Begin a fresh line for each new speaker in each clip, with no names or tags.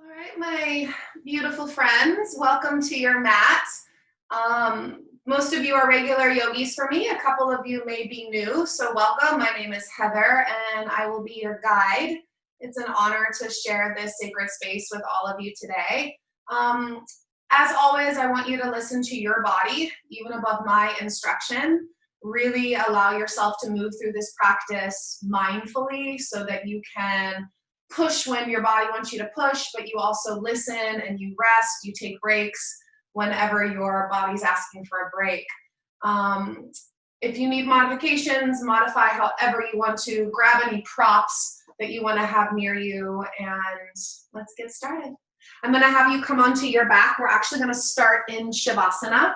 All right, my beautiful friends, welcome to your mat. Most of you are regular yogis for me. A couple of you may be new, so welcome. My name is Heather, and I will be your guide. It's an honor to share this sacred space with all of you today. As always, I want you to listen to your body, even above my instruction. Really allow yourself to move through this practice mindfully so that you can push when your body wants you to push, but you also listen and you rest, you take breaks whenever your body's asking for a break. If you need modifications, modify however you want to. Grab any props that you want to have near you, and let's get started. I'm going to have you come onto your back. We're actually going to start in Shavasana.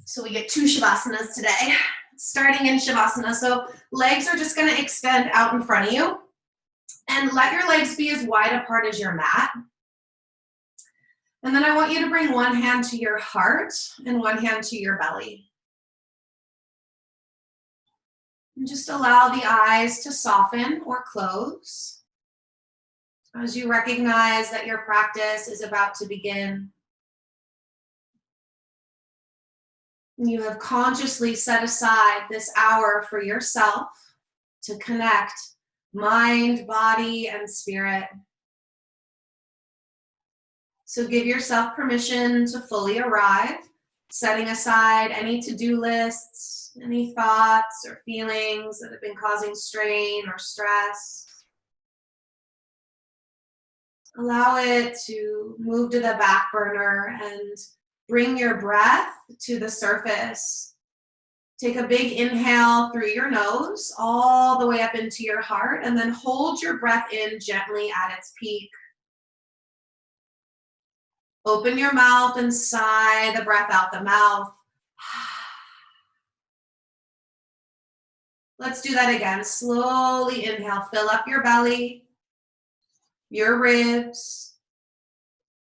So we get 2 Shavasanas today. Starting in Shavasana, so legs are just going to extend out in front of you. And let your legs be as wide apart as your mat. And then I want you to bring one hand to your heart and one hand to your belly. And just allow the eyes to soften or close as you recognize that your practice is about to begin. You have consciously set aside this hour for yourself to connect mind, body, and spirit. So give yourself permission to fully arrive, setting aside any to-do lists, any thoughts or feelings that have been causing strain or stress. Allow it to move to the back burner and bring your breath to the surface. Take a big inhale through your nose, all the way up into your heart, and then hold your breath in gently at its peak. Open your mouth and sigh the breath out the mouth. Let's do that again. Slowly inhale, fill up your belly, your ribs,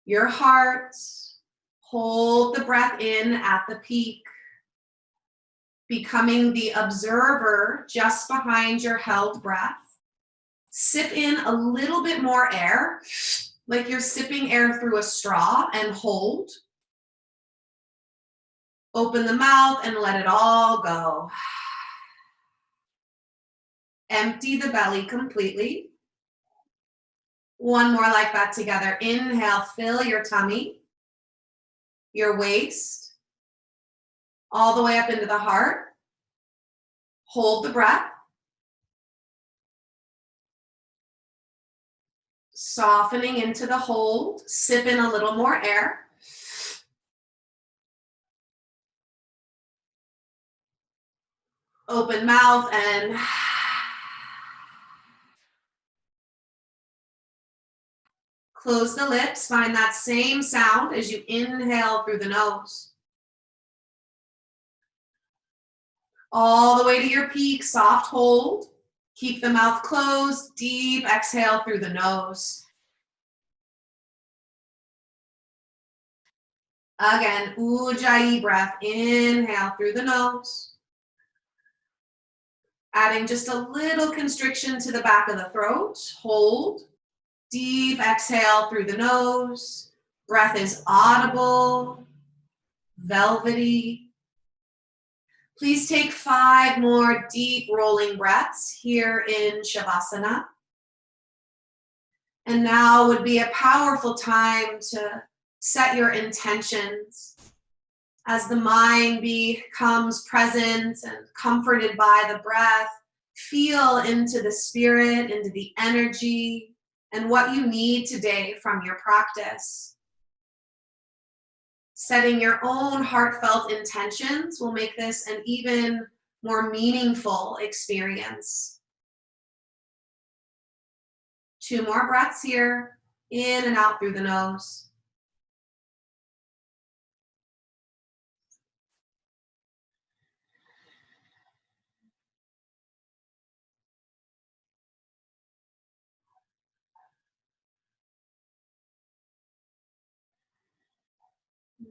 your heart. Hold the breath in at the peak, becoming the observer just behind your held breath. Sip in a little bit more air, like you're sipping air through a straw, and hold. Open the mouth and let it all go. Empty the belly completely. One more like that together. Inhale, fill your tummy, your waist, all the way up into the heart. Hold the breath. Softening into the hold. Sip in a little more air. Open mouth and close the lips. Find that same sound as you inhale through the nose. All the way to your peak, soft hold. Keep the mouth closed, deep exhale through the nose. Again, Ujjayi breath, inhale through the nose. Adding just a little constriction to the back of the throat, hold. Deep exhale through the nose. Breath is audible, velvety. Please take 5 more deep rolling breaths here in Shavasana. And now would be a powerful time to set your intentions as the mind becomes present and comforted by the breath. Feel into the spirit, into the energy, and what you need today from your practice. Setting your own heartfelt intentions will make this an even more meaningful experience. 2 more breaths here, in and out through the nose.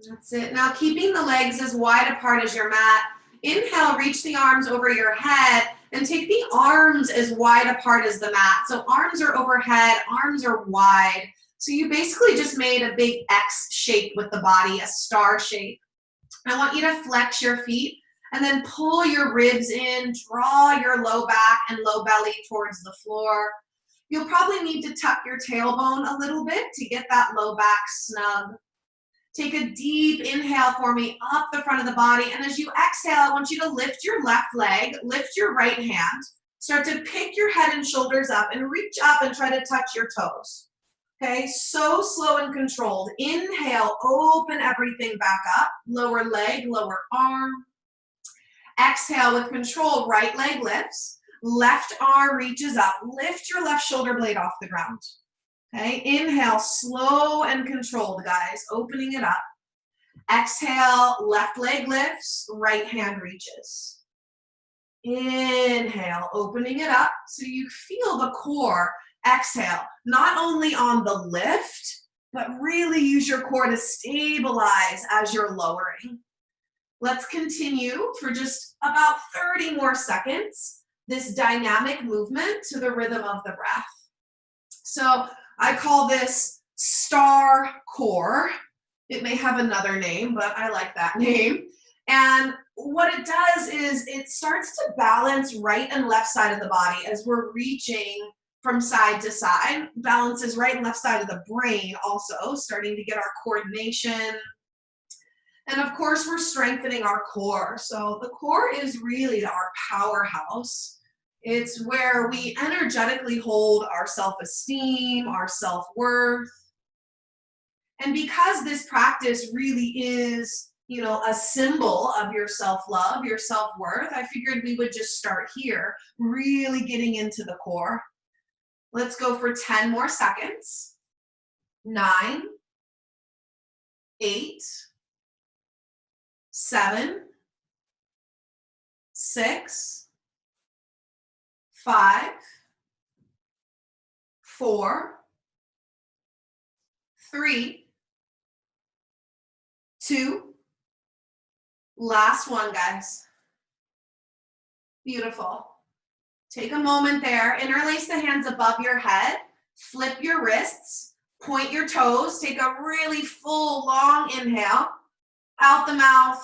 That's it. Now keeping the legs as wide apart as your mat. Inhale, reach the arms over your head And take the arms as wide apart as the mat. So arms are overhead, arms are wide. So you basically just made a big X shape with the body, a star shape. I want you to flex your feet and then pull your ribs in, draw your low back and low belly towards the floor. You'll probably need to tuck your tailbone a little bit to get that low back snug. Take a deep inhale for me up the front of the body. And as you exhale, I want you to lift your left leg, lift your right hand, start to pick your head and shoulders up and reach up and try to touch your toes. Okay, so slow and controlled. Inhale, open everything back up. Lower leg, lower arm. Exhale with control, right leg lifts. Left arm reaches up. Lift your left shoulder blade off the ground. Okay, inhale, slow and controlled, guys, opening it up. Exhale, left leg lifts, right hand reaches. Inhale, opening it up so you feel the core. Exhale, not only on the lift, but really use your core to stabilize as you're lowering. Let's continue for just about 30 more seconds, this dynamic movement to the rhythm of the breath. So I call this star core. It may have another name, but I like that name. And what it does is it starts to balance right and left side of the body as we're reaching from side to side. Balances right and left side of the brain also, starting to get our coordination. And of course, we're strengthening our core. So the core is really our powerhouse. It's where we energetically hold our self-esteem, our self-worth. And because this practice really is, a symbol of your self-love, your self-worth, I figured we would just start here, really getting into the core. Let's go for 10 more seconds. 9, 8, 7, 6, 5, 4, 3, 2, last one, guys. Beautiful. Take a moment there, interlace the hands above your head, flip your wrists, point your toes, take a really full, long inhale, out the mouth.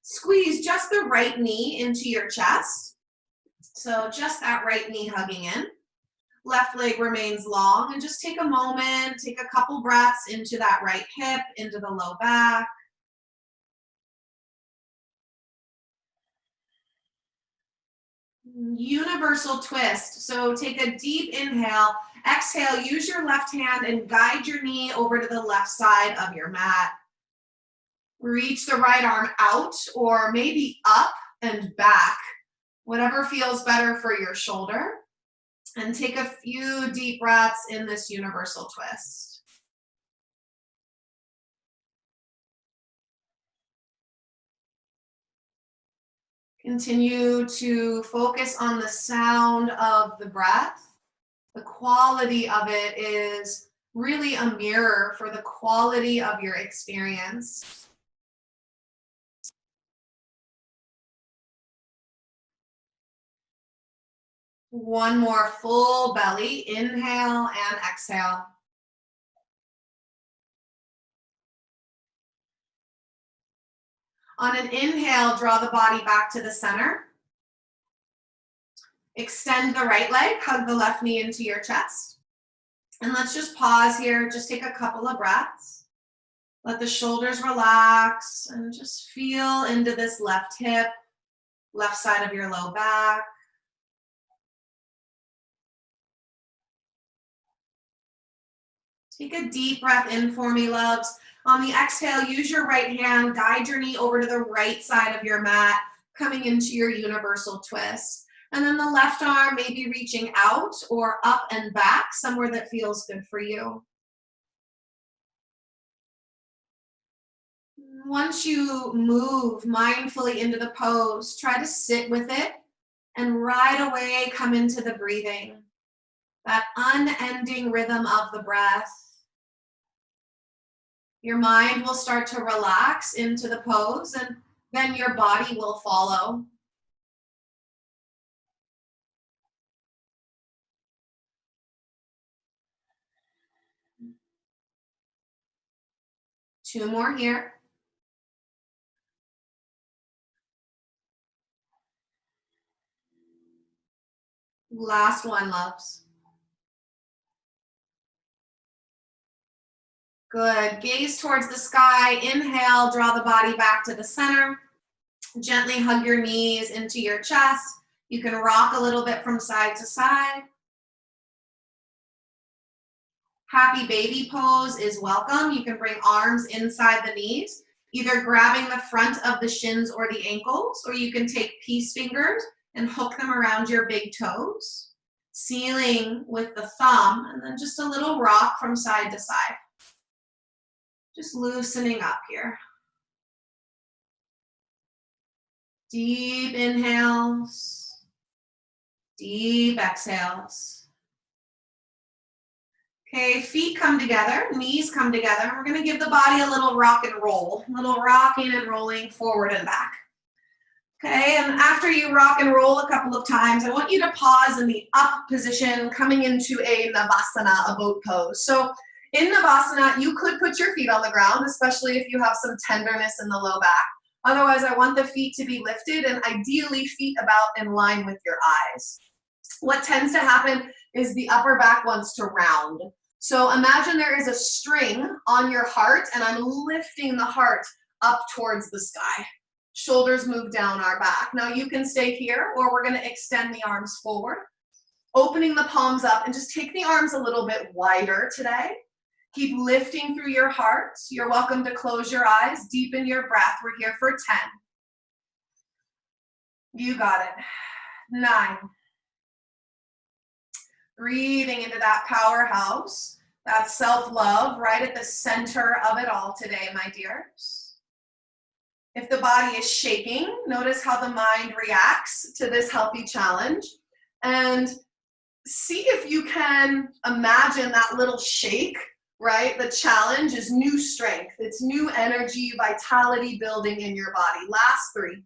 Squeeze just the right knee into your chest. So just that right knee hugging in. Left leg remains long, and just take a moment, take a couple breaths into that right hip, into the low back. Universal twist. So take a deep inhale, exhale, use your left hand and guide your knee over to the left side of your mat. Reach the right arm out or maybe up and back, whatever feels better for your shoulder. And take a few deep breaths in this universal twist. Continue to focus on the sound of the breath. The quality of it is really a mirror for the quality of your experience. One more full belly, inhale and exhale. On an inhale, draw the body back to the center. Extend the right leg, hug the left knee into your chest. And let's just pause here, just take a couple of breaths. Let the shoulders relax and just feel into this left hip, left side of your low back. Take a deep breath in for me, loves. On the exhale, use your right hand, guide your knee over to the right side of your mat, coming into your universal twist. And then the left arm maybe reaching out or up and back, somewhere that feels good for you. Once you move mindfully into the pose, try to sit with it and right away come into the breathing, that unending rhythm of the breath. Your mind will start to relax into the pose and then your body will follow. 2 more here. Last one, loves. Good. Gaze towards the sky. Inhale, draw the body back to the center. Gently hug your knees into your chest. You can rock a little bit from side to side. Happy baby pose is welcome. You can bring arms inside the knees, either grabbing the front of the shins or the ankles, or you can take peace fingers and hook them around your big toes, sealing with the thumb, and then just a little rock from side to side. Just loosening up here. Deep inhales, deep exhales. Okay, feet come together, knees come together. We're gonna give the body a little rock and roll, a little rocking and rolling forward and back. Okay, and after you rock and roll a couple of times, I want you to pause in the up position, coming into a Navasana, a boat pose. So in Navasana, you could put your feet on the ground, especially if you have some tenderness in the low back. Otherwise, I want the feet to be lifted and ideally feet about in line with your eyes. What tends to happen is the upper back wants to round. So imagine there is a string on your heart and I'm lifting the heart up towards the sky. Shoulders move down our back. Now you can stay here or we're gonna extend the arms forward, opening the palms up and just take the arms a little bit wider today. Keep lifting through your heart. You're welcome to close your eyes, deepen your breath. We're here for 10. You got it. 9. Breathing into that powerhouse, that self-love right at the center of it all today, my dears. If the body is shaking, notice how the mind reacts to this healthy challenge. And see if you can imagine that little shake, right? The challenge is new strength. It's new energy, vitality building in your body. Last 3.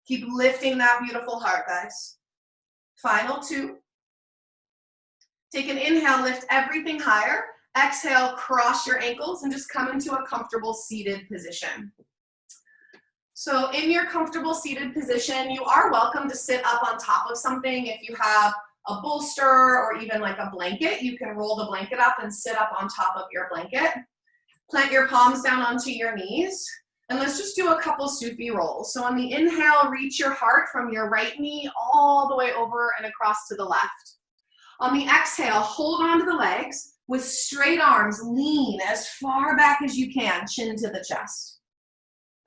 Keep lifting that beautiful heart, guys. Final 2. Take an inhale, lift everything higher. Exhale, cross your ankles and just come into a comfortable seated position. So in your comfortable seated position, you are welcome to sit up on top of something. If you have a bolster or even like a blanket, you can roll the blanket up and sit up on top of your blanket. Plant your palms down onto your knees. And let's just do a couple Sufi rolls. So on the inhale, reach your heart from your right knee all the way over and across to the left. On the exhale, hold on to the legs with straight arms, lean as far back as you can, chin to the chest.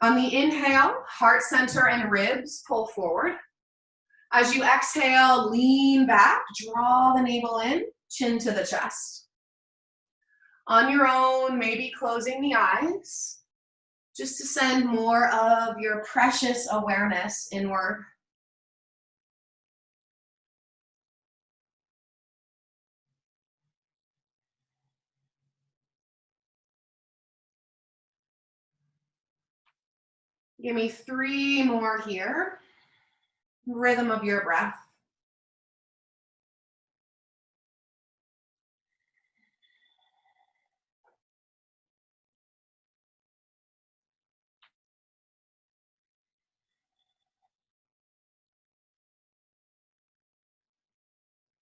On the inhale, heart center and ribs pull forward. As you exhale, lean back, draw the navel in, chin to the chest. On your own, maybe closing the eyes, just to send more of your precious awareness inward. Give me 3 more here. Rhythm of your breath.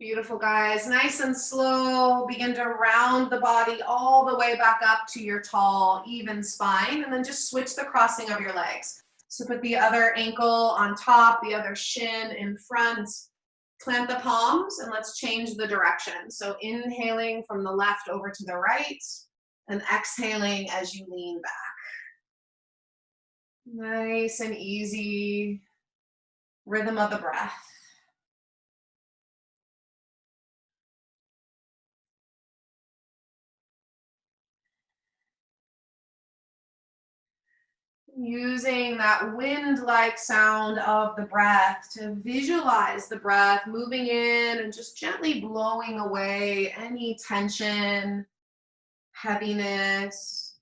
Beautiful, guys. Nice and slow. Begin to round the body all the way back up to your tall, even spine, and then just switch the crossing of your legs. So put the other ankle on top, the other shin in front. Plant the palms, and let's change the direction. So inhaling from the left over to the right, and exhaling as you lean back. Nice and easy. Rhythm of the breath. Using that wind-like sound of the breath to visualize the breath moving in and just gently blowing away any tension, heaviness.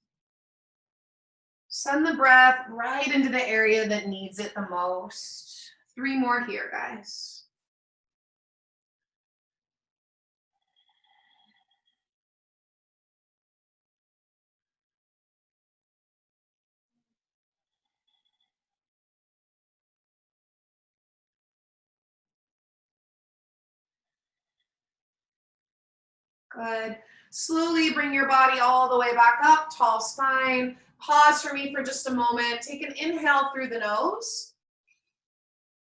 Send the breath right into the area that needs it the most. 3 more here, guys. Good. Slowly bring your body all the way back up, tall spine. Pause for me for just a moment. Take an inhale through the nose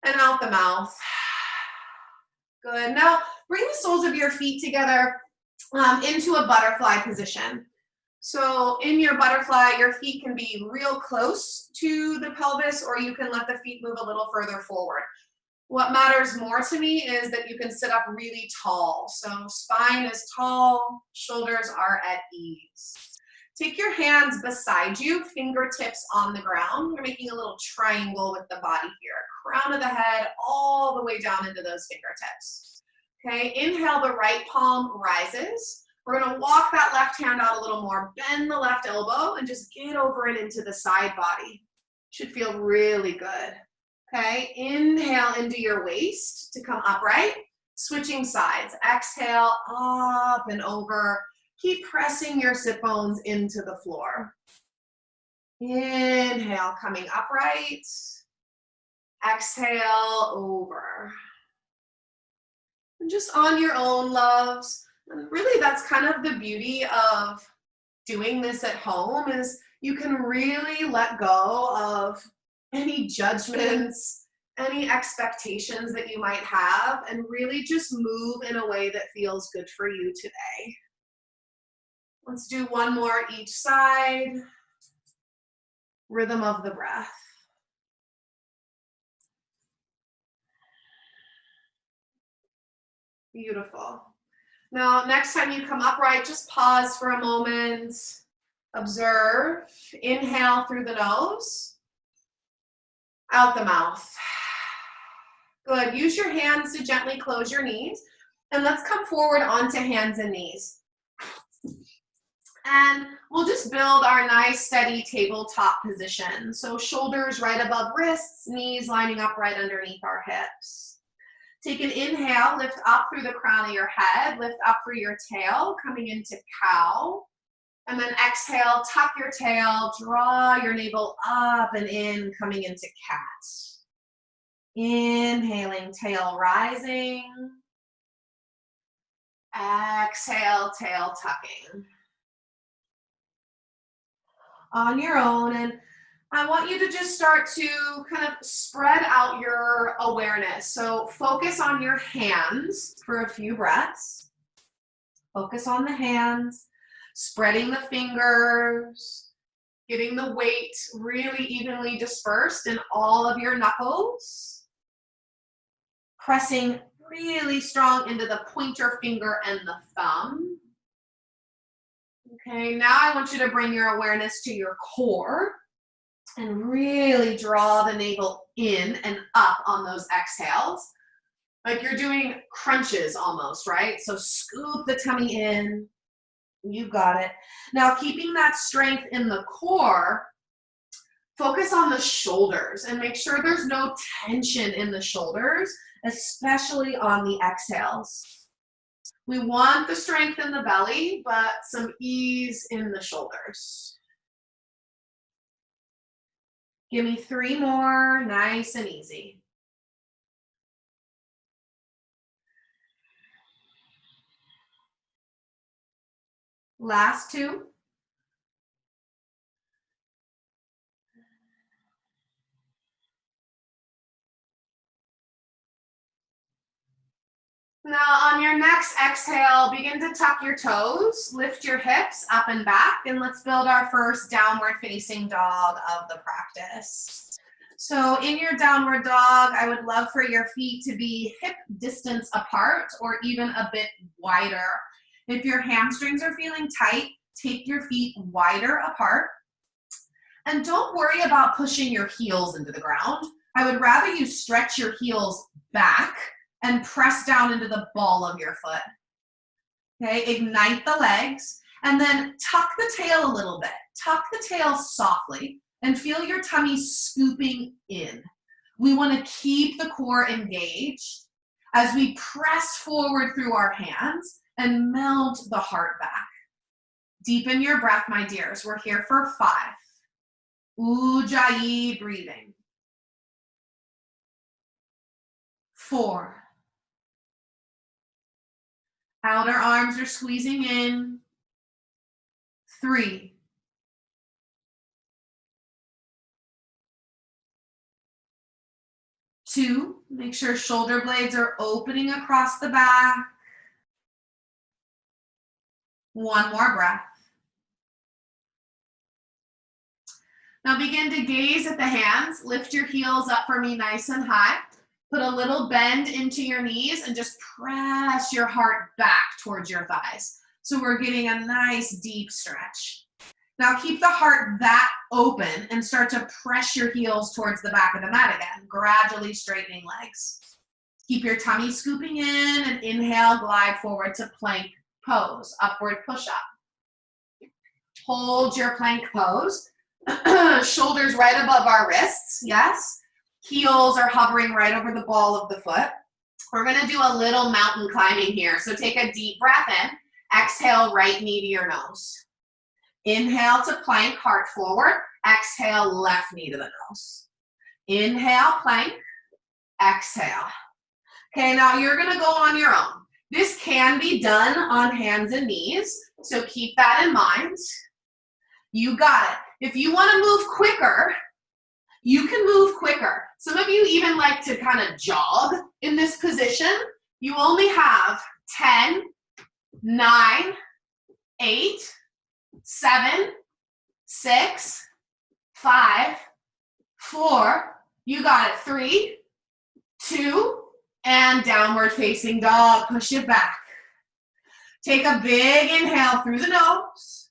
and out the mouth. Good. Now bring the soles of your feet together into a butterfly position. So in your butterfly, your feet can be real close to the pelvis, or you can let the feet move a little further forward. What matters more to me is that you can sit up really tall. So spine is tall, shoulders are at ease. Take your hands beside you, fingertips on the ground. You're making a little triangle with the body here. Crown of the head all the way down into those fingertips. Okay, inhale, the right palm rises. We're gonna walk that left hand out a little more, bend the left elbow, and just get over it into the side body. Should feel really good. Okay, inhale into your waist to come upright. Switching sides. Exhale, up and over. Keep pressing your sit bones into the floor. Inhale, coming upright. Exhale, over. And just on your own, loves. And really, that's kind of the beauty of doing this at home, is you can really let go of any judgments, any expectations that you might have, and really just move in a way that feels good for you today. Let's do one more each side. Rhythm of the breath. Beautiful. Now, next time you come upright, just pause for a moment. Observe. Inhale through the nose. Out the mouth. Good. Use your hands to gently close your knees. And let's come forward onto hands and knees. And we'll just build our nice, steady tabletop position. So shoulders right above wrists, knees lining up right underneath our hips. Take an inhale, lift up through the crown of your head, lift up through your tail, coming into cow. And then exhale, tuck your tail, draw your navel up and in, coming into cat. Inhaling, tail rising. Exhale, tail tucking. On your own, and I want you to just start to kind of spread out your awareness. So focus on your hands for a few breaths. Focus on the hands, spreading the fingers, getting the weight really evenly dispersed in all of your knuckles. Pressing really strong into the pointer finger and the thumb. Okay, now I want you to bring your awareness to your core and really draw the navel in and up on those exhales. Like you're doing crunches almost, right? So scoop the tummy in. You got it. Now, keeping that strength in the core, focus on the shoulders and make sure there's no tension in the shoulders, especially on the exhales. We want the strength in the belly, but some ease in the shoulders. Give me 3 more, nice and easy. Last 2. Now on your next exhale, begin to tuck your toes, lift your hips up and back, and let's build our first downward facing dog of the practice. So in your downward dog, I would love for your feet to be hip distance apart or even a bit wider. If your hamstrings are feeling tight, take your feet wider apart. And don't worry about pushing your heels into the ground. I would rather you stretch your heels back and press down into the ball of your foot. Okay, ignite the legs, and then tuck the tail a little bit. Tuck the tail softly and feel your tummy scooping in. We want to keep the core engaged as we press forward through our hands and melt the heart back. Deepen your breath, my dears. We're here for 5. Ujjayi breathing. 4. Outer arms are squeezing in. 3. 2. Make sure shoulder blades are opening across the back. 1 more breath. Now begin to gaze at the hands. Lift your heels up for me nice and high. Put a little bend into your knees and just press your heart back towards your thighs. So we're getting a nice deep stretch. Now keep the heart that open and start to press your heels towards the back of the mat again, gradually straightening legs. Keep your tummy scooping in and inhale, glide forward to plank pose, upward push-up. Hold your plank pose. Shoulders right above our wrists, yes. Heels are hovering right over the ball of the foot. We're gonna do a little mountain climbing here. So take a deep breath in. Exhale, right knee to your nose. Inhale to plank, heart forward. Exhale, left knee to the nose. Inhale, plank. Exhale. Okay, now you're gonna go on your own. This can be done on hands and knees, so keep that in mind. You got it. If you wanna move quicker, you can move quicker. Some of you even like to kind of jog in this position. You only have 10, 9, 8, 7, 6, 5, 4, you got it, 3, 2, and downward facing dog. Push it back. Take a big inhale through the nose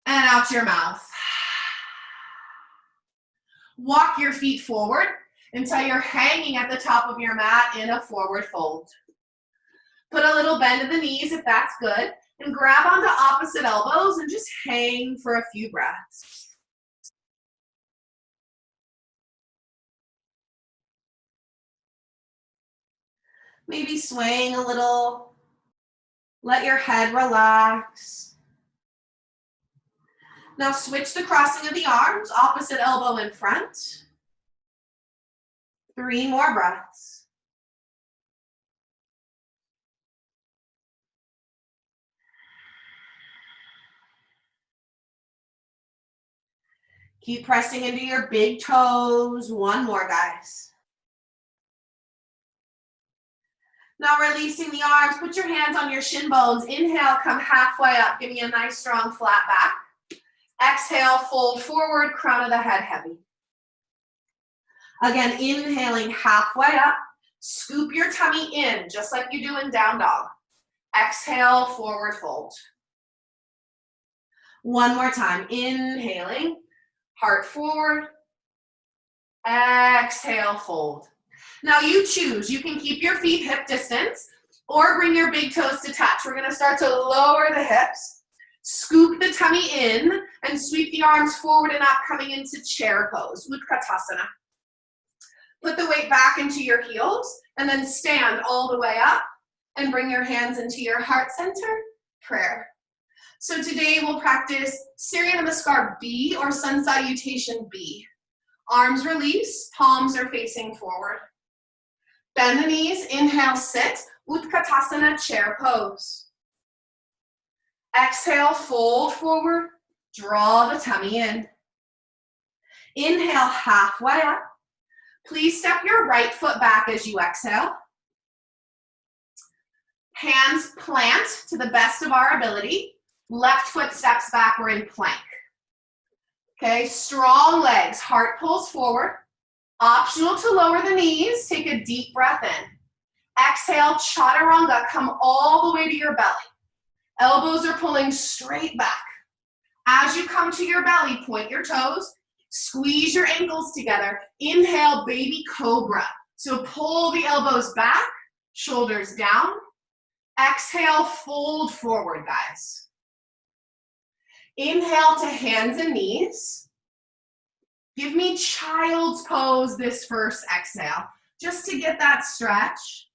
and out your mouth. Walk your feet forward until you're hanging at the top of your mat in a forward fold. Put a little bend of the knees if that's good, and grab onto opposite elbows and just hang for a few breaths. Maybe swaying a little. Let your head relax. Now switch the crossing of the arms, opposite elbow in front. 3 more breaths. Keep pressing into your big toes. 1 more, guys. Now releasing the arms, put your hands on your shin bones. Inhale, come halfway up. Give me a nice strong flat back. Exhale, fold forward, crown of the head heavy. Again, inhaling halfway up. Scoop your tummy in, just like you do in down dog. Exhale, forward fold. 1 more time. Inhaling, heart forward. Exhale, fold. Now you choose. You can keep your feet hip distance or bring your big toes to touch. We're going to start to lower the hips. Scoop the tummy in and sweep the arms forward and up, coming into chair pose, Utkatasana. Put the weight back into your heels and then stand all the way up and bring your hands into your heart center, prayer. So today we'll practice Surya Namaskar B or Sun Salutation B. Arms release, palms are facing forward. Bend the knees, inhale, sit, Utkatasana, chair pose. Exhale, fold forward, draw the tummy in. Inhale, halfway up. Please step your right foot back as you exhale. Hands plant to the best of our ability. Left foot steps back, we're in plank. Okay, strong legs, heart pulls forward. Optional to lower the knees, take a deep breath in. Exhale, chaturanga, come all the way to your belly. Elbows are pulling straight back. As you come to your belly, point your toes, squeeze your ankles together. Inhale, baby cobra. So pull the elbows back, shoulders down. Exhale, fold forward, guys. Inhale to hands and knees. Give me child's pose this first exhale, just to get that stretch.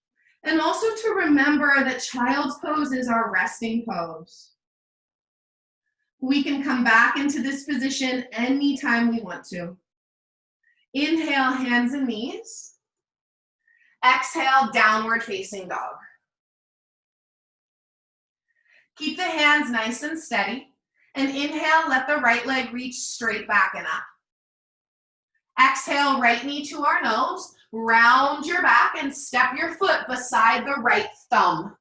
And also to remember that child's pose is our resting pose. We can come back into this position anytime we want to. Inhale, hands and knees. Exhale, downward facing dog. Keep the hands nice and steady. And inhale, let the right leg reach straight back and up. Exhale, right knee to our nose. Round your back and step your foot beside the right thumb.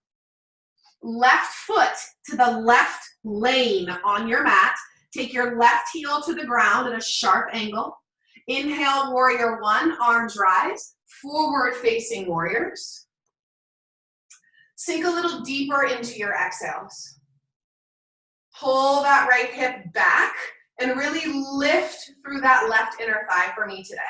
Left foot to the left lane on your mat. Take your left heel to the ground at a sharp angle. Inhale, warrior one, arms rise. Forward facing warriors. Sink a little deeper into your exhales. Pull that right hip back and really lift through that left inner thigh for me today.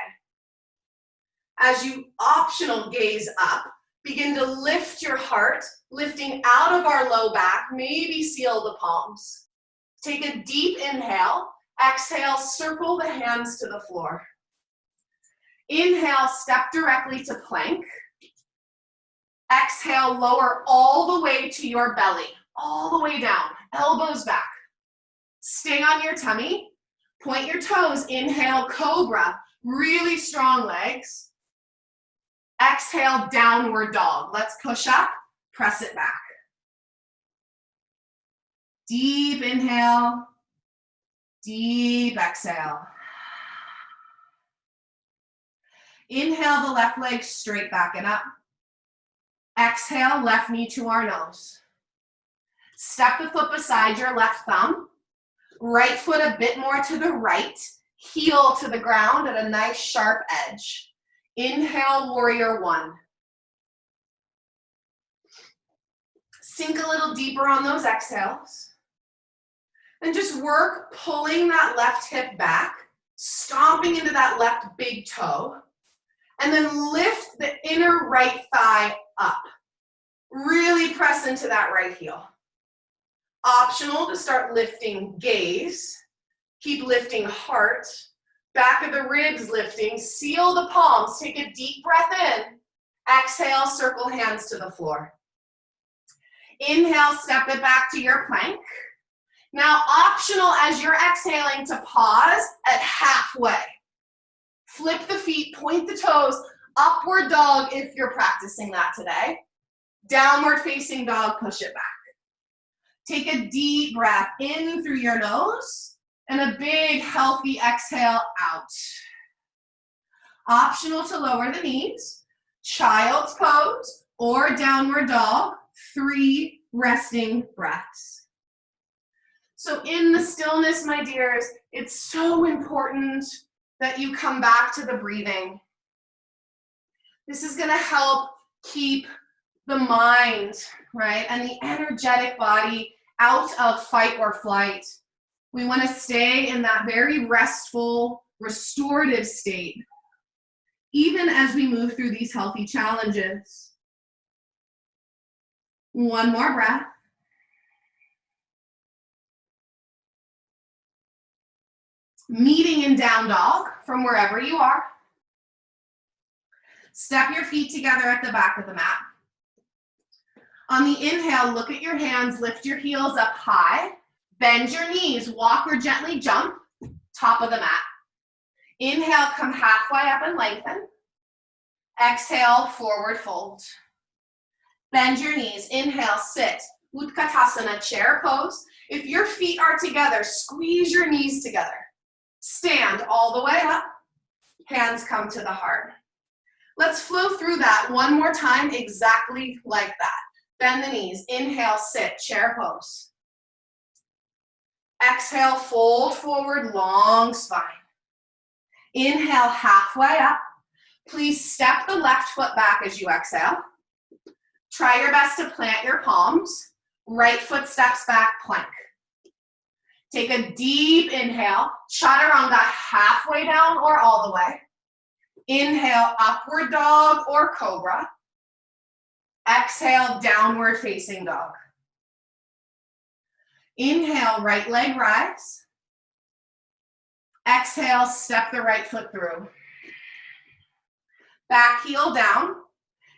As you optional gaze up, begin to lift your heart, lifting out of our low back, maybe seal the palms. Take a deep inhale. Exhale, circle the hands to the floor. Inhale, step directly to plank. Exhale, lower all the way to your belly, all the way down, elbows back. Stay on your tummy, point your toes, inhale, cobra, really strong legs. Exhale, downward dog. Let's push up, press it back. Deep inhale, deep exhale. Inhale the left leg straight back and up. Exhale, left knee to our nose. Step the foot beside your left thumb. Right foot a bit more to the right. Heel to the ground at a nice sharp edge. Inhale, warrior one. Sink a little deeper on those exhales. And just work pulling that left hip back, stomping into that left big toe. And then lift the inner right thigh up. Really press into that right heel. Optional to start lifting gaze. Keep lifting heart. Back of the ribs lifting. Seal the palms. Take a deep breath in. Exhale, circle hands to the floor. Inhale, step it back to your plank. Now, optional as you're exhaling to pause at halfway. Flip the feet, point the toes, upward dog if you're practicing that today. Downward facing dog, push it back. Take a deep breath in through your nose and a big healthy exhale out. Optional to lower the knees, child's pose or downward dog, 3 resting breaths. So in the stillness, my dears, it's so important that you come back to the breathing. This is going to help keep the mind, right, and the energetic body out of fight or flight. We want to stay in that very restful, restorative state, even as we move through these healthy challenges. One more breath. Meeting in down dog from wherever you are. Step your feet together at the back of the mat. On the inhale, look at your hands, lift your heels up high, bend your knees, walk or gently jump, top of the mat. Inhale, come halfway up and lengthen. Exhale, forward fold. Bend your knees, inhale, sit, Utkatasana, chair pose. If your feet are together, squeeze your knees together. Stand all the way up, hands come to the heart. Let's flow through that one more time, exactly like that. Bend the knees, inhale, sit, chair pose. Exhale, fold forward, long spine. Inhale, halfway up. Please step the left foot back as you exhale. Try your best to plant your palms. Right foot steps back, plank. Take a deep inhale, chaturanga halfway down or all the way. Inhale, upward dog or cobra. Exhale, downward facing dog. Inhale, right leg rise. Exhale, step the right foot through. Back heel down.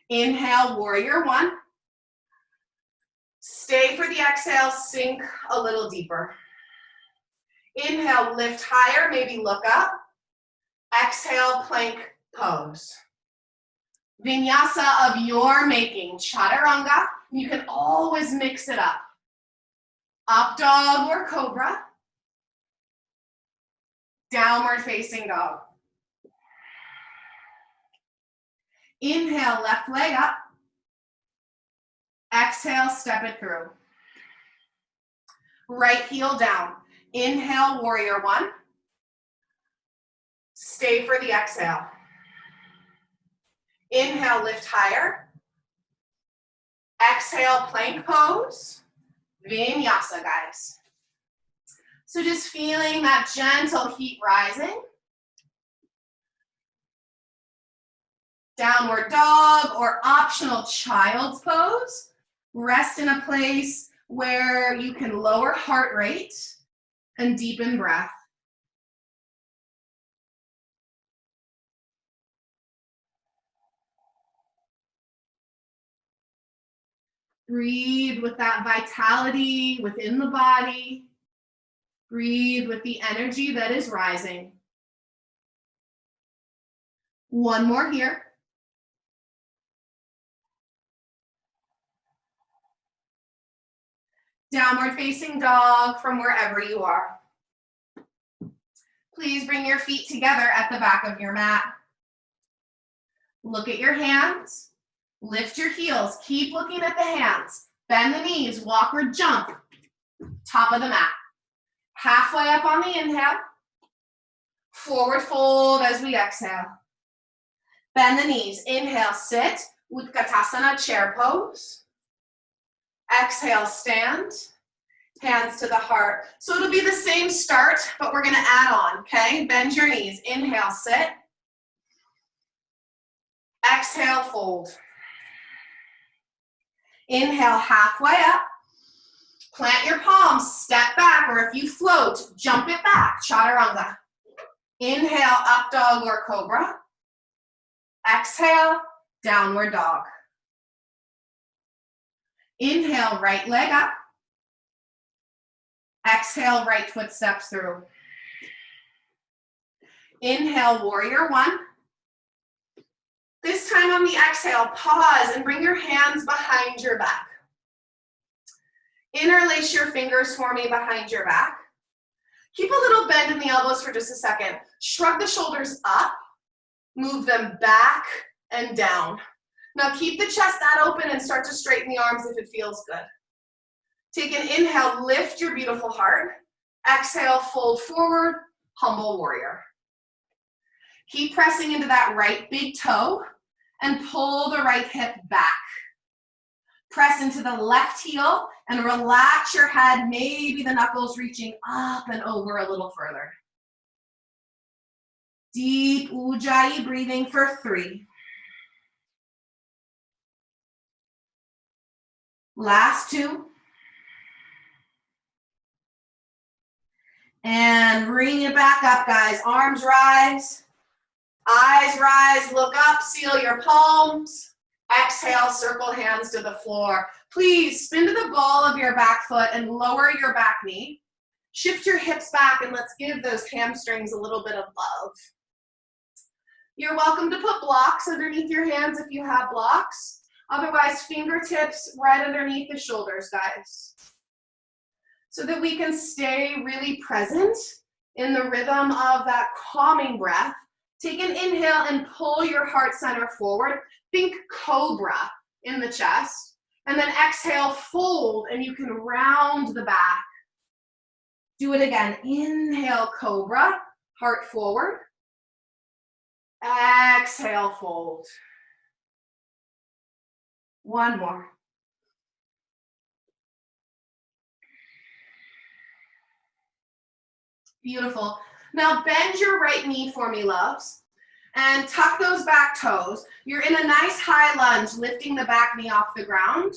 Inhale, warrior one. Stay for the exhale, sink a little deeper. Inhale, lift higher, maybe look up. Exhale, plank pose. Vinyasa of your making, chaturanga. You can always mix it up. Up dog or cobra. Downward facing dog. Inhale, left leg up. Exhale, step it through. Right heel down. Inhale, warrior one. Stay for the exhale. Inhale, lift higher. Exhale, plank pose. Vinyasa, guys. So just feeling that gentle heat rising. Downward dog or optional child's pose. Rest in a place where you can lower heart rate and deepen breath. Breathe with that vitality within the body. Breathe with the energy that is rising. One more here. Downward facing dog from wherever you are. Please bring your feet together at the back of your mat. Look at your hands. Lift your heels. Keep looking at the hands. Bend the knees. Walk or jump. Top of the mat. Halfway up on the inhale. Forward fold as we exhale. Bend the knees. Inhale, sit. Utkatasana, chair pose. Exhale, stand. Hands to the heart. So it'll be the same start, but we're going to add on, okay? Bend your knees. Inhale, sit. Exhale, fold. Inhale, halfway up. Plant your palms, step back, or if you float, jump it back, chaturanga. Inhale, up dog or cobra. Exhale, downward dog. Inhale, right leg up. Exhale, right foot steps through. Inhale, warrior one. This time on the exhale, pause and bring your hands behind your back. Interlace your fingers for me behind your back. Keep a little bend in the elbows for just a second. Shrug the shoulders up, move them back and down. Now keep the chest that open and start to straighten the arms if it feels good. Take an inhale, lift your beautiful heart. Exhale, fold forward, humble warrior. Keep pressing into that right big toe and pull the right hip back. Press into the left heel and relax your head, maybe the knuckles reaching up and over a little further. Deep Ujjayi breathing for 3. Last 2. And bring it back up, guys. Arms rise, eyes rise, look up, seal your palms. Exhale, circle hands to the floor. Please spin to the ball of your back foot and lower your back knee. Shift your hips back and let's give those hamstrings a little bit of love. You're welcome to put blocks underneath your hands if you have blocks. Otherwise, fingertips right underneath the shoulders, guys. So that we can stay really present in the rhythm of that calming breath. Take an inhale and pull your heart center forward. Think cobra in the chest. And then exhale, fold, and you can round the back. Do it again. Inhale, cobra, heart forward. Exhale, fold. One more. Beautiful. Now bend your right knee for me, loves. And tuck those back toes. You're in a nice high lunge, lifting the back knee off the ground.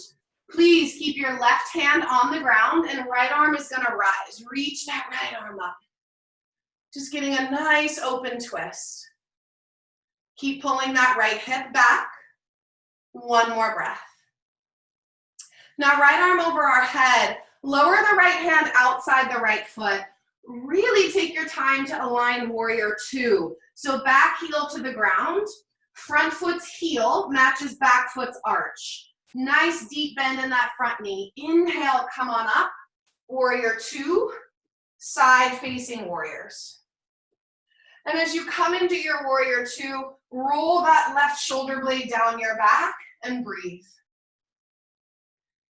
Please keep your left hand on the ground and right arm is gonna rise. Reach that right arm up. Just getting a nice open twist. Keep pulling that right hip back. One more breath. Now right arm over our head. Lower the right hand outside the right foot. Really take your time to align warrior 2. So back heel to the ground, front foot's heel matches back foot's arch. Nice deep bend in that front knee. Inhale, come on up. Warrior two, side facing warriors. And as you come into your warrior two, roll that left shoulder blade down your back and breathe.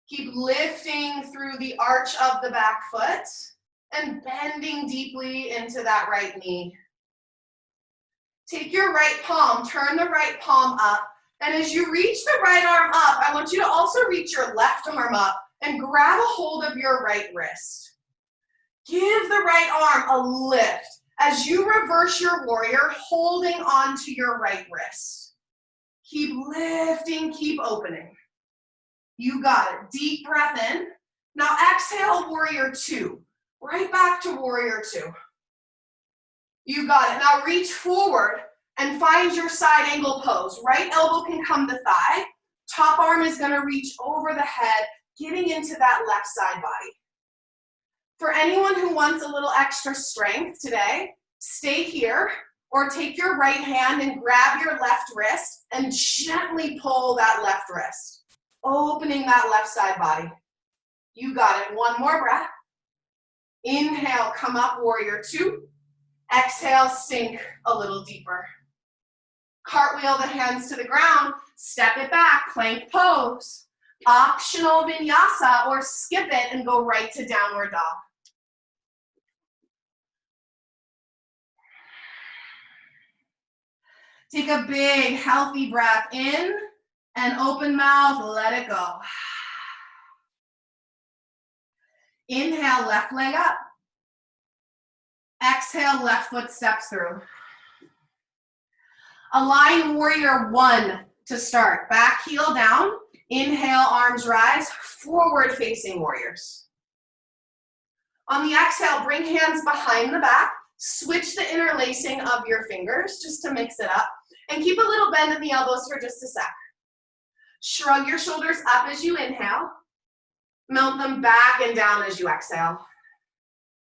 Keep lifting through the arch of the back foot and bending deeply into that right knee. Take your right palm, turn the right palm up, and as you reach the right arm up, I want you to also reach your left arm up and grab a hold of your right wrist. Give the right arm a lift as you reverse your warrior, holding on to your right wrist. Keep lifting, keep opening. You got it. Deep breath in. Now exhale, warrior two. Right back to warrior two. You got it. Now reach forward and find your side angle pose. Right elbow can come to thigh. Top arm is going to reach over the head, getting into that left side body. For anyone who wants a little extra strength today, stay here or take your right hand and grab your left wrist and gently pull that left wrist, opening that left side body. You got it. One more breath. Inhale, come up, warrior two. Exhale, sink a little deeper. Cartwheel the hands to the ground, step it back, plank pose. Optional vinyasa or skip it and go right to downward dog. Take a big, healthy breath in and open mouth, let it go. Inhale, left leg up. Exhale, left foot steps through. Align warrior one to start. Back heel down. Inhale, arms rise. Forward facing warriors. On the exhale, bring hands behind the back. Switch the interlacing of your fingers just to mix it up. And keep a little bend in the elbows for just a sec. Shrug your shoulders up as you inhale. Melt them back and down as you exhale.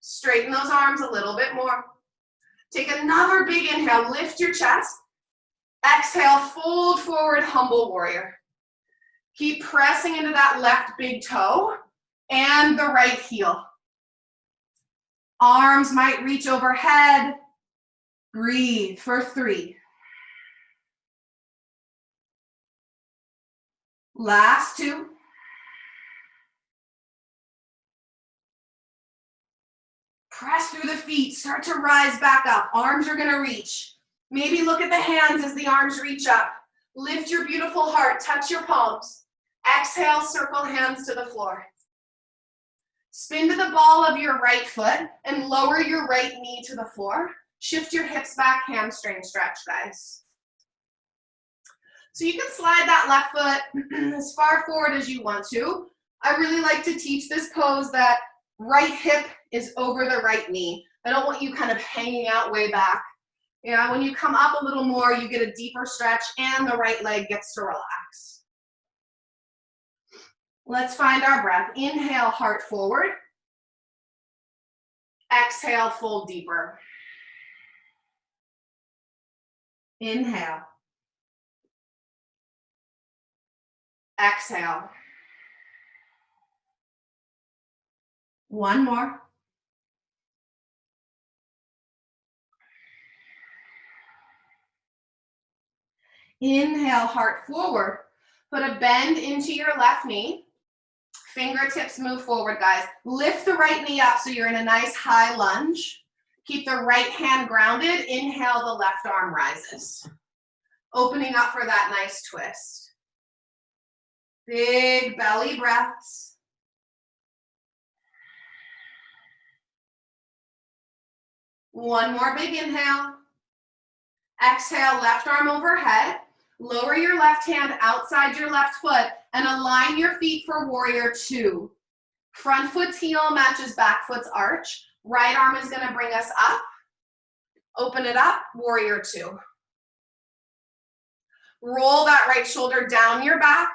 Straighten those arms a little bit more. Take another big inhale. Lift your chest. Exhale, fold forward, humble warrior. Keep pressing into that left big toe and the right heel. Arms might reach overhead. Breathe for 3. Last 2. Press through the feet. Start to rise back up. Arms are going to reach. Maybe look at the hands as the arms reach up. Lift your beautiful heart. Touch your palms. Exhale, circle hands to the floor. Spin to the ball of your right foot and lower your right knee to the floor. Shift your hips back, hamstring stretch, guys. So you can slide that left foot as far forward as you want to. I really like to teach this pose that right hip is over the right knee. I don't want you kind of hanging out way back. Yeah, when you come up a little more, you get a deeper stretch and the right leg gets to relax. Let's find our breath. Inhale, heart forward. Exhale, fold deeper. Inhale. Exhale. One more. Inhale, heart forward. Put a bend into your left knee. Fingertips move forward, guys. Lift the right knee up so you're in a nice high lunge. Keep the right hand grounded. Inhale, the left arm rises. Opening up for that nice twist. Big belly breaths. One more big inhale. Exhale, left arm overhead. Lower your left hand outside your left foot and align your feet for warrior two. Front foot's heel matches back foot's arch. Right arm is going to bring us up. Open it up, warrior two. Roll that right shoulder down your back,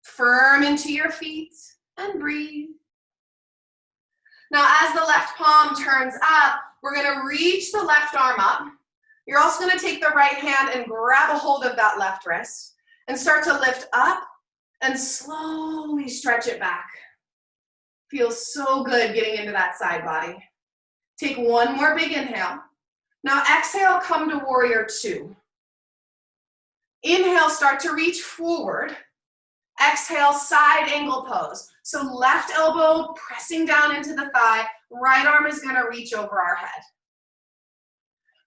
firm into your feet, and breathe. Now as the left palm turns up, we're going to reach the left arm up. You're also going to take the right hand and grab a hold of that left wrist and start to lift up and slowly stretch it back. Feels so good getting into that side body. Take one more big inhale. Now exhale, come to warrior two. Inhale, start to reach forward. Exhale, side angle pose. So left elbow pressing down into the thigh, right arm is gonna reach over our head.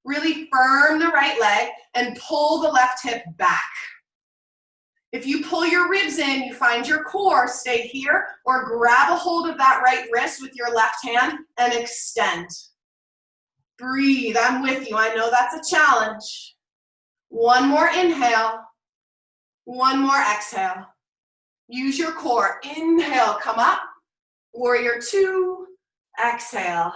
Really firm the right leg and pull the left hip back. If you pull your ribs in, you find your core, stay here, or grab a hold of that right wrist with your left hand and extend. Breathe, I'm with you. I know that's a challenge. One more inhale, one more exhale. Use your core. Inhale, come up. Warrior two, exhale.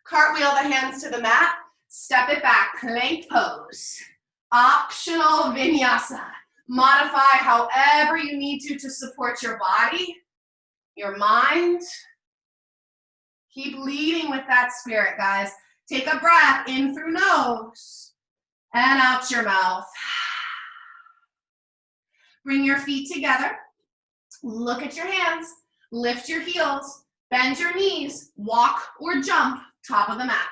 Cartwheel the hands to the mat, step it back, plank pose. Optional vinyasa. Modify however you need to support your body, your mind. Keep leading with that spirit, guys. Take a breath in through nose and out your mouth. Bring your feet together. Look at your hands. Lift your heels. Bend your knees. Walk or jump, top of the mat.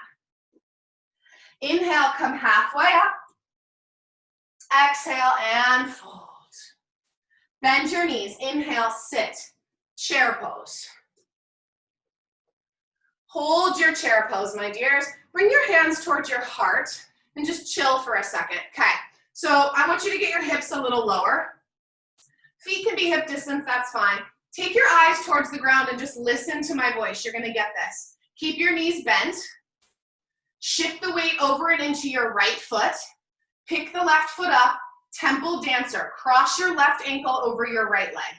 Inhale, come halfway up. Exhale and fold. Bend your knees. Inhale, sit. Chair pose. Hold your chair pose, my dears. Bring your hands towards your heart and just chill for a second. Okay, so I want you to get your hips a little lower. Feet can be hip distance, that's fine. Take your eyes towards the ground and just listen to my voice. You're gonna get this. Keep your knees bent. Shift the weight over and into your right foot. Pick the left foot up, temple dancer. Cross your left ankle over your right leg.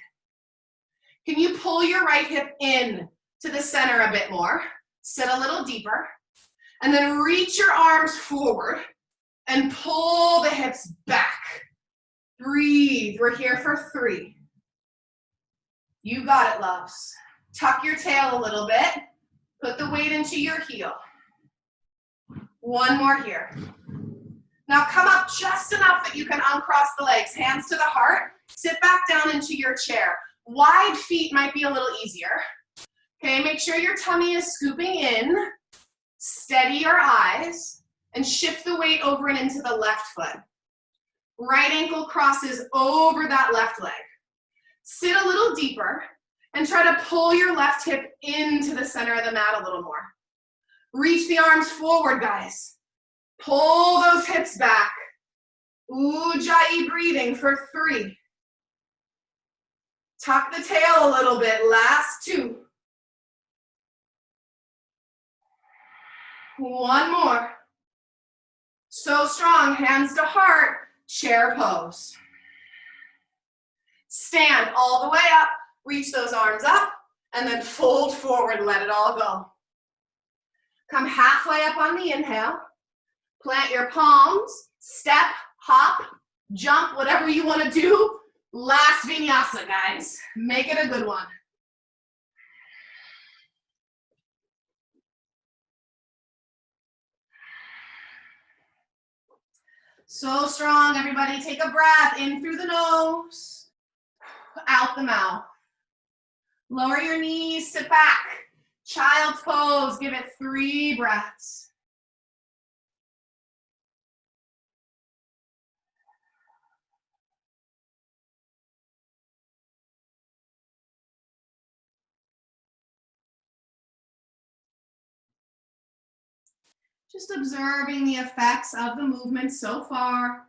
Can you pull your right hip in to the center a bit more? Sit a little deeper. And then reach your arms forward and pull the hips back. Breathe. We're here for 3. You got it, loves. Tuck your tail a little bit. Put the weight into your heel. One more here. Now come up just enough that you can uncross the legs. Hands to the heart. Sit back down into your chair. Wide feet might be a little easier. Okay, make sure your tummy is scooping in. Steady your eyes and shift the weight over and into the left foot. Right ankle crosses over that left leg. Sit a little deeper and try to pull your left hip into the center of the mat a little more. Reach the arms forward, guys. Pull those hips back. Ujjayi breathing for 3. Tuck the tail a little bit. Last 2. One more. So strong. Hands to heart. Chair pose. Stand all the way up. Reach those arms up. And then fold forward. Let it all go. Come halfway up on the inhale. Plant your palms. Step, hop, jump, whatever you want to do. Last vinyasa, guys. Make it a good one. So strong, everybody. Take a breath in through the nose, out the mouth. Lower your knees, sit back. Child's pose, give it 3 breaths. Just observing the effects of the movement so far.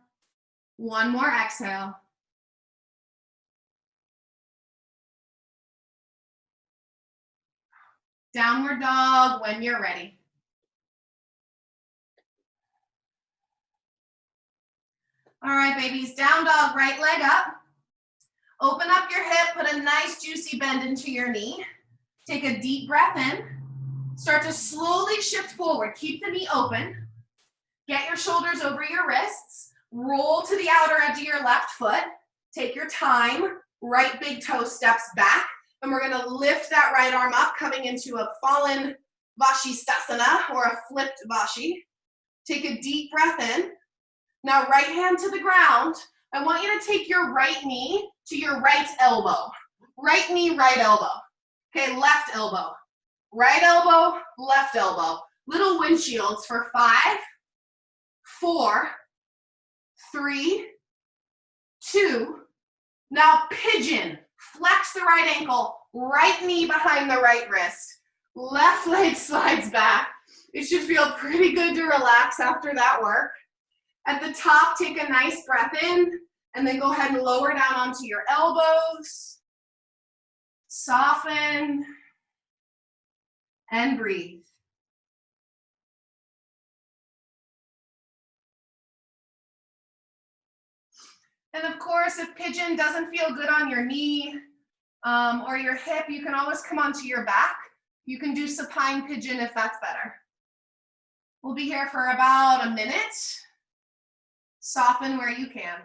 One more exhale. Downward dog when you're ready. All right, babies, down dog, right leg up. Open up your hip, put a nice juicy bend into your knee. Take a deep breath in. Start to slowly shift forward. Keep the knee open. Get your shoulders over your wrists. Roll to the outer edge of your left foot. Take your time. Right big toe steps back. And we're going to lift that right arm up, coming into a fallen Vashisthasana or a flipped Vashi. Take a deep breath in. Now right hand to the ground. I want you to take your right knee to your right elbow. Right knee, right elbow. Okay, left elbow. Right elbow, left elbow. Little windshields for 5, 4, 3, 2. Now pigeon. Flex the right ankle, right knee behind the right wrist. Left leg slides back. It should feel pretty good to relax after that work. At the top, take a nice breath in, and then go ahead and lower down onto your elbows. Soften and breathe. And of course, if pigeon doesn't feel good on your knee or your hip, you can always come onto your back. You can do supine pigeon if that's better. We'll be here for about a minute. Soften where you can.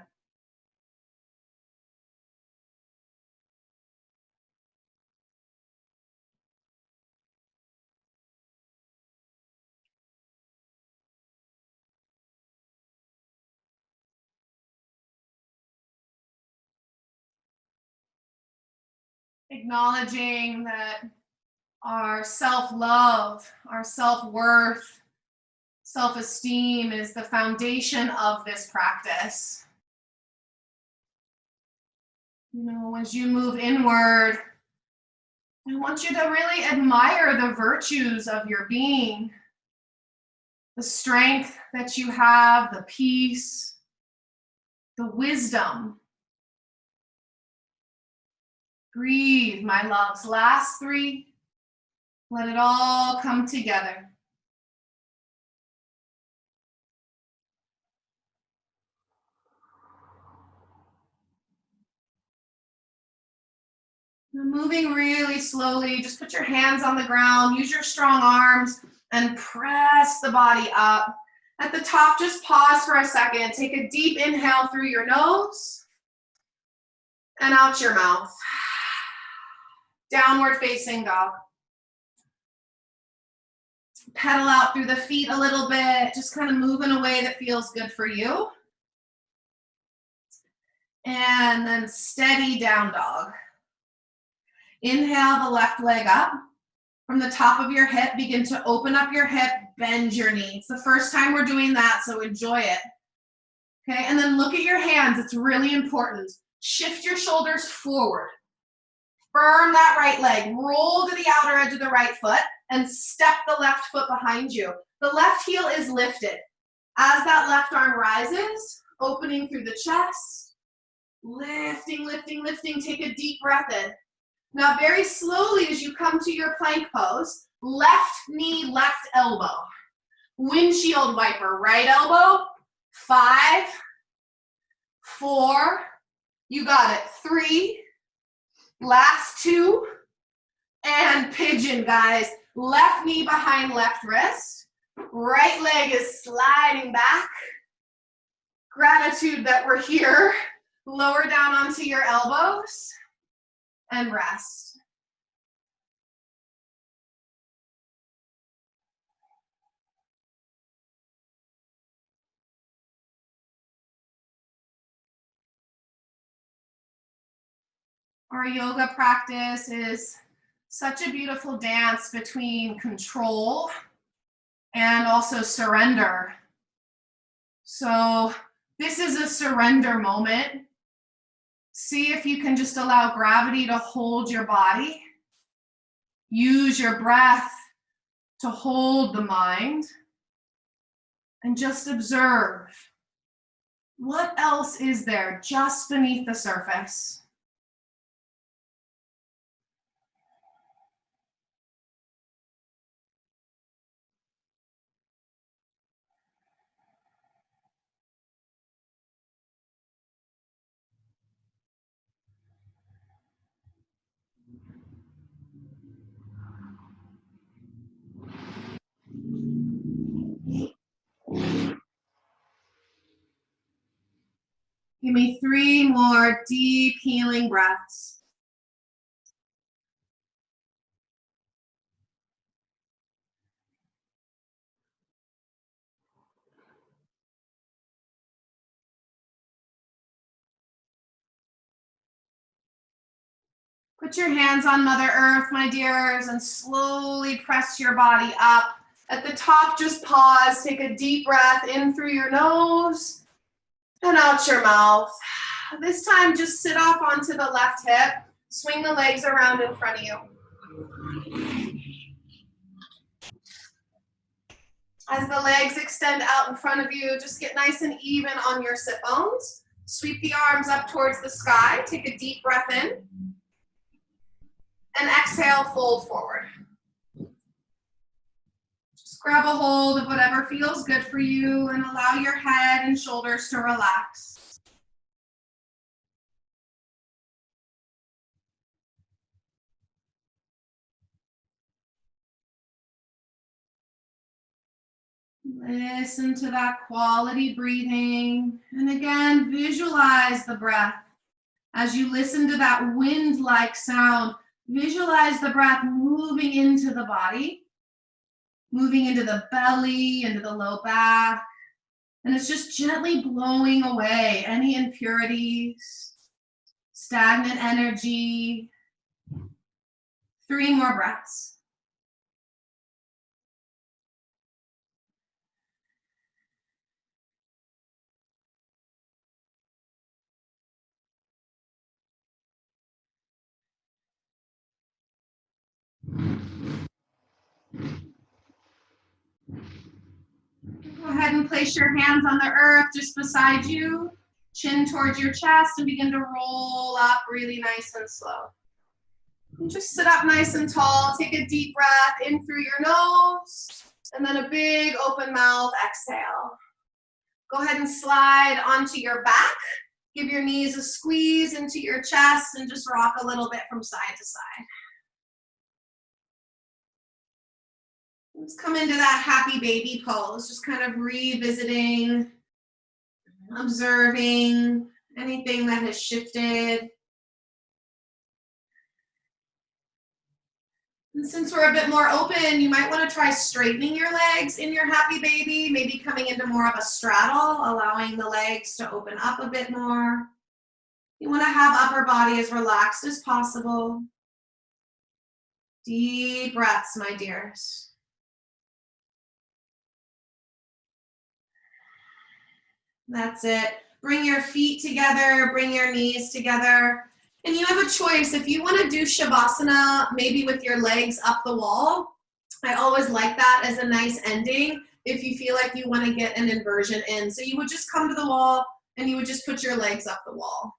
Acknowledging that our self-love, our self-worth, self-esteem is the foundation of this practice. You know, as you move inward, I want you to really admire the virtues of your being, the strength that you have, the peace, the wisdom. Breathe, my loves. Last 3. Let it all come together. Now moving really slowly, just put your hands on the ground, use your strong arms, and press the body up. At the top, just pause for a second. Take a deep inhale through your nose and out your mouth. Downward facing dog. Pedal out through the feet a little bit, just kind of move in a way that feels good for you. And then steady down dog. Inhale the left leg up. From the top of your hip, begin to open up your hip, bend your knee. It's the first time we're doing that, so enjoy it. Okay, and then look at your hands. It's really important. Shift your shoulders forward. Firm that right leg. Roll to the outer edge of the right foot and step the left foot behind you. The left heel is lifted. As that left arm rises, opening through the chest, lifting, lifting, lifting. Take a deep breath in. Now very slowly as you come to your plank pose, left knee, left elbow. Windshield wiper, right elbow. 5, 4, you got it. 3, last 2, and pigeon, guys. Left knee behind left wrist. Right leg is sliding back. Gratitude that we're here. Lower down onto your elbows and rest. Our yoga practice is such a beautiful dance between control and also surrender. So this is a surrender moment. See if you can just allow gravity to hold your body. Use your breath to hold the mind. And just observe. What else is there just beneath the surface? Give me 3 more deep healing breaths. Put your hands on Mother Earth, my dears, and slowly press your body up. At the top, just pause. Take a deep breath in through your nose and out your mouth. This time, just sit off onto the left hip. Swing the legs around in front of you. As the legs extend out in front of you, just get nice and even on your sit bones. Sweep the arms up towards the sky. Take a deep breath in. And exhale, fold forward. Just grab a hold of whatever feels good for you and allow your head and shoulders to relax. Listen to that quality breathing. And again, visualize the breath. As you listen to that wind-like sound, visualize the breath moving into the body, moving into the belly, into the low back. And it's just gently blowing away any impurities, stagnant energy. 3 more breaths. Go ahead and place your hands on the earth just beside you, chin towards your chest, and begin to roll up really nice and slow. And just sit up nice and tall. Take a deep breath in through your nose, and then a big open mouth exhale. Go ahead and slide onto your back. Give your knees a squeeze into your chest and just rock a little bit from side to side. Let's come into that happy baby pose, just kind of revisiting, observing anything that has shifted. And since we're a bit more open, you might want to try straightening your legs in your happy baby, maybe coming into more of a straddle, allowing the legs to open up a bit more. You want to have upper body as relaxed as possible. Deep breaths, my dears. That's it. Bring your feet together, bring your knees together. And you have a choice. If you want to do Shavasana, maybe with your legs up the wall, I always like that as a nice ending if you feel like you want to get an inversion in. So you would just come to the wall and you would just put your legs up the wall.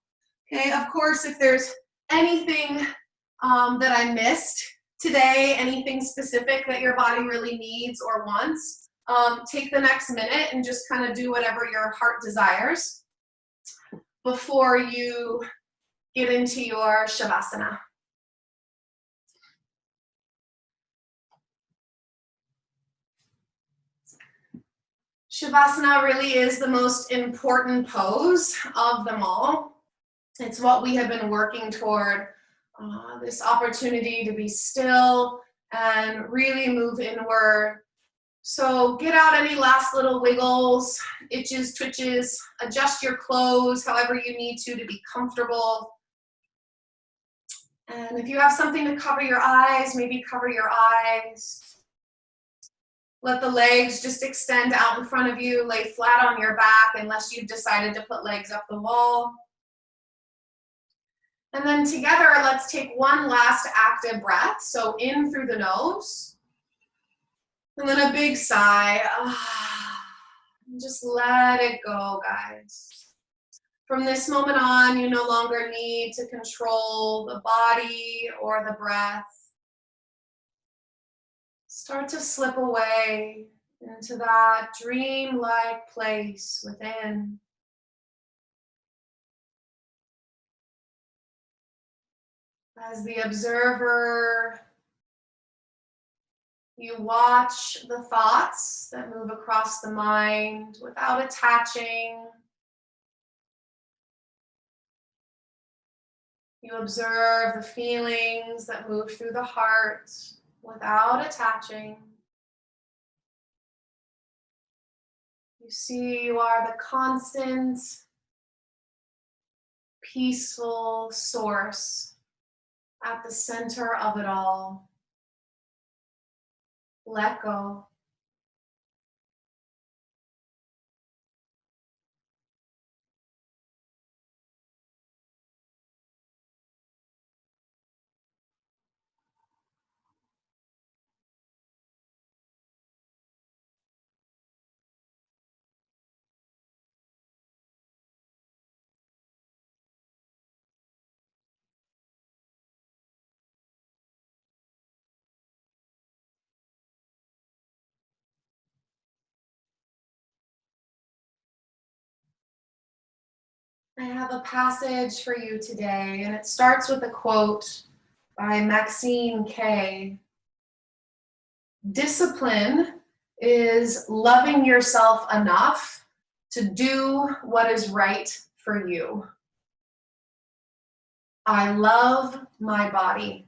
Okay, of course, if there's anything that I missed today, anything specific that your body really needs or wants, take the next minute and just kind of do whatever your heart desires before you get into your Shavasana. Shavasana really is the most important pose of them all. It's what we have been working toward, this opportunity to be still and really move inward. So get out any last little wiggles, itches, twitches, adjust your clothes however you need to be comfortable. And if you have something to cover your eyes, maybe cover your eyes. Let the legs just extend out in front of you, lay flat on your back unless you've decided to put legs up the wall. And then together, let's take one last active breath. So in through the nose. And then a big sigh. Just let it go, guys. From this moment on, you no longer need to control the body or the breath. Start to slip away into that dream-like place within. As the observer, you watch the thoughts that move across the mind without attaching. You observe the feelings that move through the heart without attaching. You see you are the constant, peaceful source at the center of it all. Let go. I have a passage for you today, and it starts with a quote by Maxine Kay. Discipline is loving yourself enough to do what is right for you. I love my body.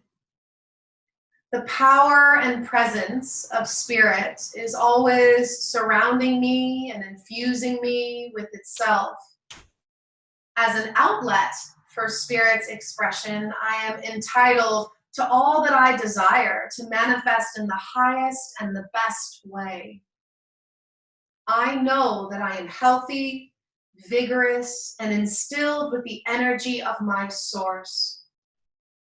The power and presence of spirit is always surrounding me and infusing me with itself. As an outlet for spirit's expression, I am entitled to all that I desire to manifest in the highest and the best way. I know that I am healthy, vigorous, and instilled with the energy of my source.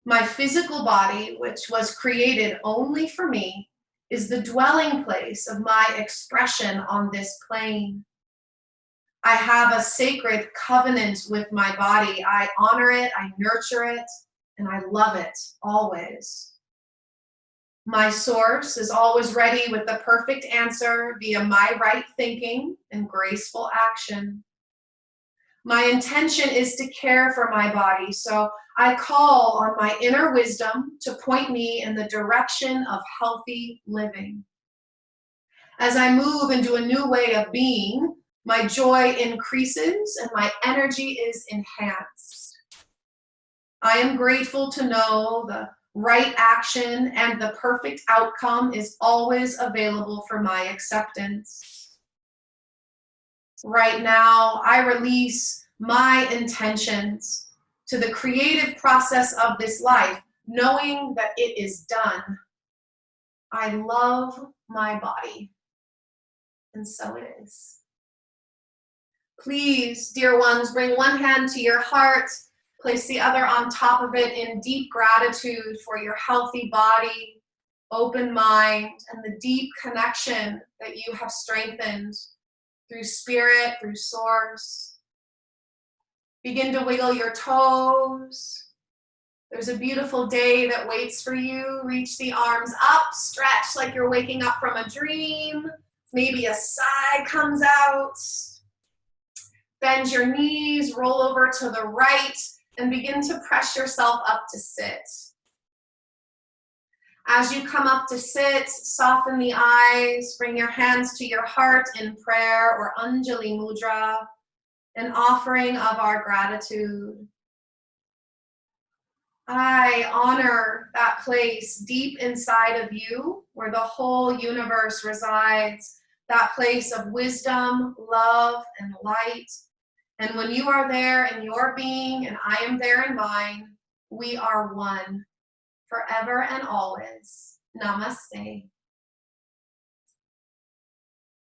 My physical body, which was created only for me, is the dwelling place of my expression on this plane. I have a sacred covenant with my body. I honor it, I nurture it, and I love it always. My source is always ready with the perfect answer via my right thinking and graceful action. My intention is to care for my body, so I call on my inner wisdom to point me in the direction of healthy living. As I move into a new way of being, my joy increases and my energy is enhanced. I am grateful to know the right action and the perfect outcome is always available for my acceptance. Right now, I release my intentions to the creative process of this life, knowing that it is done. I love my body, and so it is. Please, dear ones, bring one hand to your heart, place the other on top of it in deep gratitude for your healthy body, open mind, and the deep connection that you have strengthened through spirit, through source. Begin to wiggle your toes. There's a beautiful day that waits for you. Reach the arms up, stretch like you're waking up from a dream. Maybe a sigh comes out. Bend your knees, roll over to the right, and begin to press yourself up to sit. As you come up to sit, soften the eyes, bring your hands to your heart in prayer or Anjali Mudra, an offering of our gratitude. I honor that place deep inside of you where the whole universe resides, that place of wisdom, love, and light. And when you are there in your being and I am there in mine, we are one forever and always. Namaste.